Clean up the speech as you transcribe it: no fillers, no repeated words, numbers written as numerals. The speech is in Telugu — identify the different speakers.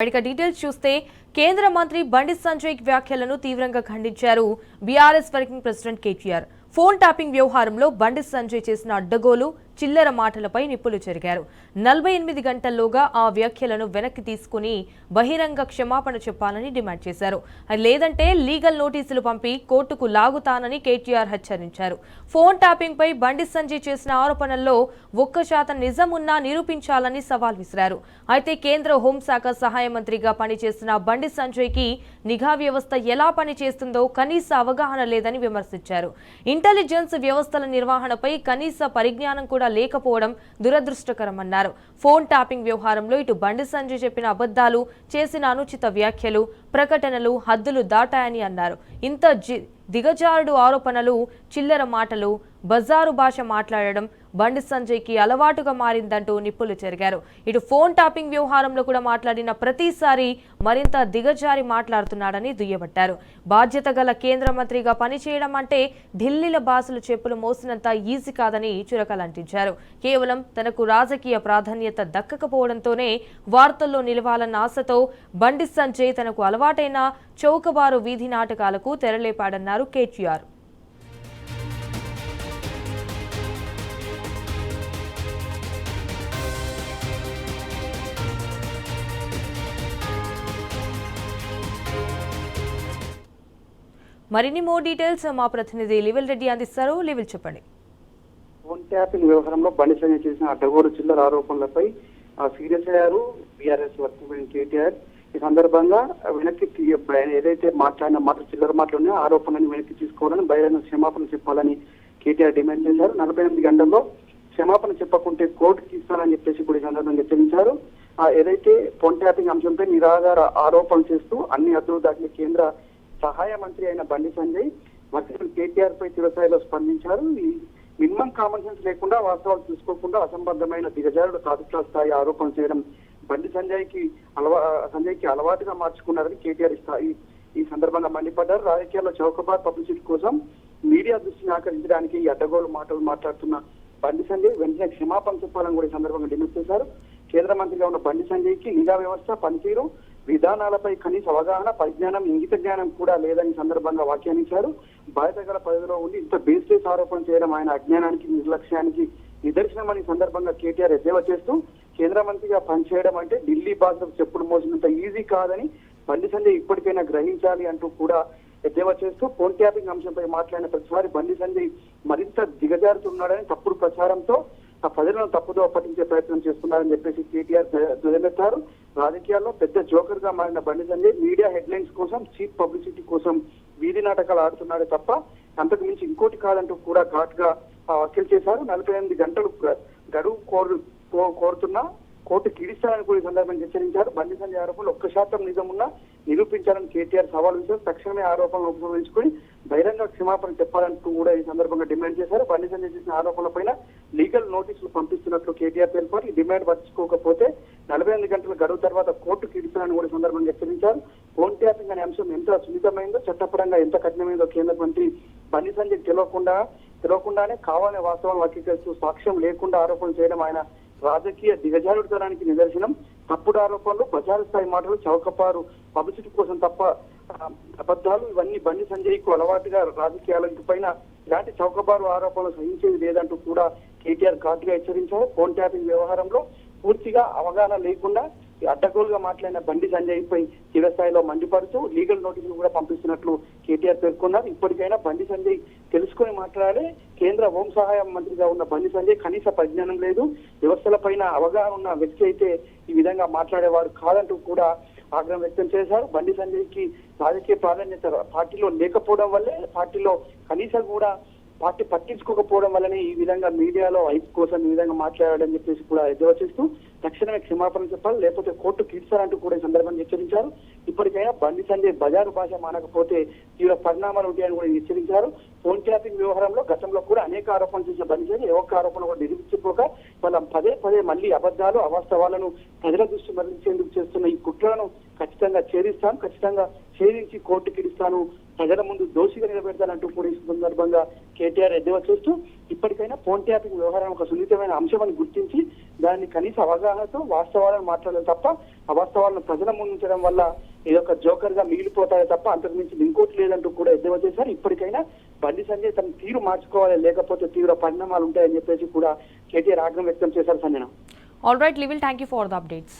Speaker 1: డీటెయిల్స్ చూస్తే కేంద్ర మంత్రి బండి సంజయ్ వ్యాఖ్యలను తీవ్రంగా ఖండించారు BRS working president KTR. Phone tapping వ్యవహారంలో బండి సంజయ్ చేసిన అడ్డగోలు చిల్లర మాటలపై నిప్పులు చెరిగారు. 48 గంటల్లోగా ఆ వ్యాఖ్యలను వెనక్కి తీసుకుని బహిరంగ క్షమాపణ చెప్పాలని డిమాండ్ చేశారు. లేదంటే లీగల్ నోటీసులు పంపి కోర్టుకు లాగుతానని కేటీఆర్ హెచ్చరించారు. ఫోన్ ట్యాపింగ్ పై బండి సంజయ్ చేసిన ఆరోపణల్లో 1% నిజం ఉన్నా నిరూపించాలని సవాల్ విసిరారు. అయితే కేంద్ర హోంశాఖ సహాయ మంత్రిగా పనిచేసిన బండి సంజయ్ కి నిఘా వ్యవస్థ ఎలా పనిచేస్తుందో కనీస అవగాహన లేదని విమర్శించారు. ఇంటెలిజెన్స్ వ్యవస్థల నిర్వహణపై కనీస పరిజ్ఞానం కూడా లేకపోవడం దురదృష్టకరమన్నారు. ఫోన్ ట్యాపింగ్ వ్యవహారంలో ఇటు బండి సంజయ్ చెప్పిన అబద్ధాలు, చేసిన అనుచిత వ్యాఖ్యలు, ప్రకటనలు హద్దులు దాటాయని అన్నారు. ఇంత దిగజారుడు ఆరోపణలు, చిల్లర మాటలు, బజారు భాష మాట్లాడడం బండి సంజయ్ కి అలవాటుగా మారిందంటూ నిప్పులు చెరిగారు. ఇటు ఫోన్ ట్యాపింగ్ వ్యవహారంలో కూడా మాట్లాడిన ప్రతిసారి మరింత దిగజారి మాట్లాడుతున్నాడని దుయ్యబట్టారు. బాధ్యత గల కేంద్ర మంత్రిగా పనిచేయడం అంటే ఢిల్లీల బాసులు చెప్పులు మోసినంత ఈజీ కాదని చురకలంటించారు. కేవలం తనకు రాజకీయ ప్రాధాన్యత దక్కకపోవడంతోనే వార్తల్లో నిలవాలన్న ఆశతో బండి సంజయ్ తనకు అలవాటైన చౌకబారు వీధి నాటకాలకు తెరలేపాడన్నారు కేటీఆర్. మరిన్ని మోర్ డీటెయిల్స్ మా ప్రతినిధి లివిల్ రెడ్డి అందిస్తారు. లివిల్ చెప్పండి.
Speaker 2: ఫోన్ ట్యాపింగ్ వ్యవహారంలో బండి సంజయ్ చేసిన అడ్డగోలు చిల్లర ఆరోపణలపై సీరియస్ అయ్యారు బీఆర్ఎస్ వర్కింగ్ కేటీఆర్. ఈ సందర్భంగా వెనక్కి ఏదైతే మాట్లాడిన చిల్లర మాటలున్నాయో ఆరోపణలను వెనక్కి తీసుకోవాలని, బహిరంగ క్షమాపణ చెప్పాలని కేటీఆర్ డిమాండ్ చేశారు. 48 గంటల్లో క్షమాపణ చెప్పకుంటే కోర్టుకి ఇస్తానని చెప్పేసి కూడా ఈ సందర్భంగా హెచ్చరించారు. ఏదైతే ఫోన్ ట్యాపింగ్ అంశంపై నిరాధార ఆరోపణలు చేస్తూ అన్ని హద్దులు దాటిన కేంద్ర సహాయ మంత్రి అయిన బండి సంజయ్ మంత్రి కేటీఆర్ పై తీవ్రస్థాయిలో స్పందించారు. ఈ మినిమం కామన్ సెన్స్ లేకుండా వాస్తవాలు చూసుకోకుండా అసంబద్ధమైన దిగజారుడు తాత్విక స్థాయి ఆరోపణ చేయడం బండి సంజయ్కి అలవాటుగా మార్చుకున్నారని కేటీఆర్ ఈ సందర్భంగా మండిపడ్డారు. రాజకీయాల్లో చౌకబార్ పబ్లిసిటీ కోసం మీడియా దృష్టిని ఆకర్షించడానికి ఈ అడ్డగోలు మాటలు మాట్లాడుతున్న బండి సంజయ్ వెంటనే క్షమాపణ చెప్పాలని కూడా ఈ సందర్భంగా డిమాండ్ చేశారు. కేంద్ర మంత్రిగా ఉన్న బండి సంజయ్ కి నిఘా వ్యవస్థ, పనితీరు, విధానాలపై కనీస అవగాహన, పరిజ్ఞానం, ఇంగిత జ్ఞానం కూడా లేదని సందర్భంగా వ్యాఖ్యానించారు. బాధ్యత గల పదవిలో ఉండి ఇంత బేస్లెస్ ఆరోపణ చేయడం ఆయన అజ్ఞానానికి, నిర్లక్ష్యానికి నిదర్శనమని సందర్భంగా కేటీఆర్ ఎద్దేవా చేస్తూ కేంద్ర మంత్రిగా పనిచేయడం అంటే ఢిల్లీ బాధ్యతకు చెప్పుడు మోసినంత ఈజీ కాదని బండి సంజయ్ ఇప్పటికైనా గ్రహించాలి అంటూ కూడా ఎద్దేవా చేస్తూ ఫోన్ ట్యాపింగ్ అంశంపై మాట్లాడిన ప్రతిసారి బండి సంజయ్ మరింత దిగజారుతున్నాడని, తప్పుడు ప్రచారంతో ప్రజలను తప్పుదో పట్టించే ప్రయత్నం చేస్తున్నారని చెప్పేసి కేటీఆర్ ధ్వజమెత్తారు. రాజకీయాల్లో పెద్ద జోకర్ గా మారిన బండి సంజయ్ మీడియా హెడ్లైన్స్ కోసం, చీప్ పబ్లిసిటీ కోసం వీధి నాటకాలు ఆడుతున్నాడే తప్ప అంతకు మించి ఇంకోటి కాదంటూ కూడా ఘాటుగా వ్యాఖ్యలు చేశారు. 48 గంటలు గడువు కోరుతున్నా కోర్టు కిడిస్తారని కూడా ఈ సందర్భంగా హెచ్చరించారు. బండి సంజయ్ ఆరోపణలు 1% నిజం ఉన్నా నిరూపించాలని కేటీఆర్ సవాల్ విసిరారు. తక్షణమే ఆరోపణలు ఉపయోగించుకుని బహిరంగ క్షమాపణ చెప్పాలంటూ కూడా ఈ సందర్భంగా డిమాండ్ చేశారు. బండి సంజయ్ చేసిన ఆరోపణలపైన లీగల్ నోటీసులు పంపిస్తున్నట్లు కేటీఆర్ తెలిపారు. ఈ డిమాండ్ పట్టించుకోకపోతే 48 గంటల గడువు తర్వాత కోర్టు కిడిస్తారని కూడా ఈ సందర్భంగా హెచ్చరించారు. ఫోన్ ట్యాపింగ్ అనే అంశం ఎంత సున్నితమైందో, చట్టపరంగా ఎంత కఠినమైందో కేంద్ర మంత్రి బండి సంజయ్ తెలియకుండానే కావాలనే వాస్తవాలను వక్రీకరిస్తూ సాక్ష్యం లేకుండా ఆరోపణలు చేయడం ఆయన రాజకీయ దిగజారుడుతనానికి నిదర్శనం. తప్పుడు ఆరోపణలు, బజారు స్థాయి మాటలు, చౌకపారు పబ్లిసిటీ కోసం తప్ప అబద్ధాలు, ఇవన్నీ బండి సంజయ్ కు అలవాటుగా రాజకీయాల పైన ఇలాంటి చౌకబారు ఆరోపణలు సహించేది లేదంటూ కూడా కేటీఆర్ ఘాటుగా హెచ్చరించారు. ఫోన్ ట్యాపింగ్ వ్యవహారంలో పూర్తిగా అవగాహన లేకుండా అడ్డగోలుగా మాట్లాడిన బండి సంజయ్ పై తీవ్రస్థాయిలో మండిపడుతూ లీగల్ నోటీసులు కూడా పంపిస్తున్నట్లు కేటీఆర్ పేర్కొన్నారు. ఇప్పటికైనా బండి సంజయ్ తెలుసుకుని మాట్లాడాలి. కేంద్ర హోం సహాయ మంత్రిగా ఉన్న బండి సంజయ్ కనీస పరిజ్ఞానం లేదు, వ్యవస్థలపైన అవగాహన ఉన్న వ్యక్తి అయితే ఈ విధంగా మాట్లాడేవారు కాదంటూ కూడా ఆగ్రహం వ్యక్తం చేశారు. బండి సంజయ్ కి రాజకీయ ప్రాధాన్యత పార్టీలో లేకపోవడం వల్లే, పార్టీలో కనీసం కూడా పార్టీ పట్టించుకోకపోవడం వల్లనే ఈ విధంగా మీడియాలో హైప్ కోసం ఈ విధంగా మాట్లాడాడని చెప్పేసి కూడా ఎద్దేవా చేస్తూ తక్షణమే క్షమాపణ చెప్పాలి, లేకపోతే కోర్టు తీర్చాలంటూ కూడా ఈ సందర్భంగా హెచ్చరించారు. ఇప్పటికైనా బండి సంజయ్ బజారు భాష మానకపోతే తీవ్ర పరిణామాలు ఉంటాయని కూడా హెచ్చరించారు. ఫోన్ ట్యాపింగ్ వ్యవహారంలో గతంలో కూడా అనేక ఆరోపణలు చేసిన బండి సంజయ్ ఒక్క ఆరోపణ కూడా నిరూపించుకోక వాళ్ళ పదే మళ్ళీ అబద్ధాలు, అవాస్తవాలను ప్రజల దృష్టి మరలించేందుకు చేస్తున్న ఈ కుట్రలను ఖచ్చితంగా ఛేదించి కోర్టుకి ఇస్తాను, ప్రజల ముందు దోషిగా నిలబెడతానంటూ కూడా ఈ సందర్భంగా కేటీఆర్ ఎద్దేవా చేస్తూ ఇప్పటికైనా ఫోన్ ట్యాపింగ్ వ్యవహారం ఒక సున్నితమైన అంశమని గుర్తించి దాన్ని కనీస అవగాహనతో వాస్తవాలను మాట్లాడాలి తప్ప అవాస్తవాలను ప్రజల ముందు ఉంచడం వల్ల ఇదొక జోకర్ గా మిగిలిపోతాయి తప్ప అంతకుమించి ఇంకోటి లేదంటూ కూడా ఎద్దేవా చేశారు. ఇప్పటికైనా బండి సంజయ్ తన తీరు మార్చుకోవాలి, లేకపోతే తీవ్ర పరిణామాలు ఉంటాయని చెప్పేసి కూడా కేటీఆర్ ఆగ్రహం వ్యక్తం చేశారు. సంజన.
Speaker 1: ఆల్ రైట్ లివిల్, thank you for the updates.